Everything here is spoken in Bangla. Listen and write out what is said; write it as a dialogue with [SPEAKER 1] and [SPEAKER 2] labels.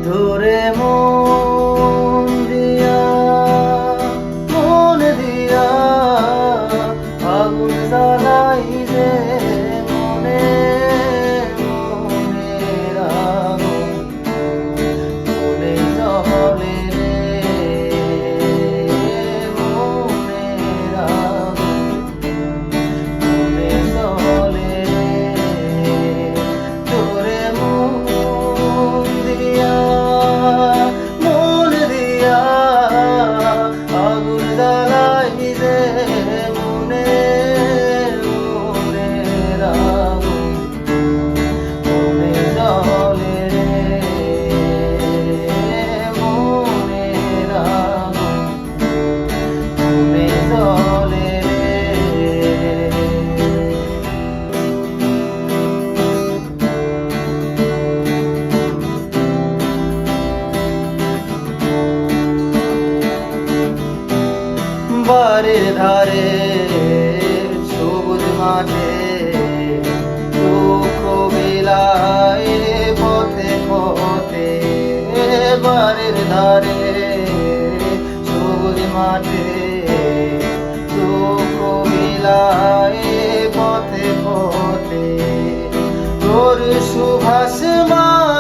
[SPEAKER 1] ধরে মন দিয়া আগুন জ্বালাই যে মনে মনের আগুন মনে জ্বলে রে মনের আগুন মনে জ্বলে রে তোরে মন দিয়া আগুন জ্বালাই যে মনে মনের আগুন মনে জ্বলে রে মনের আগুন মনে জ্বলে বাড়ির ধারে সবুজ মাঠে দুঃখ বিলায় পথে পথে বাড়ির ধারে সবুজ মাঠে দুঃখ বিলায় পথে পথে তোর সুভাষ মা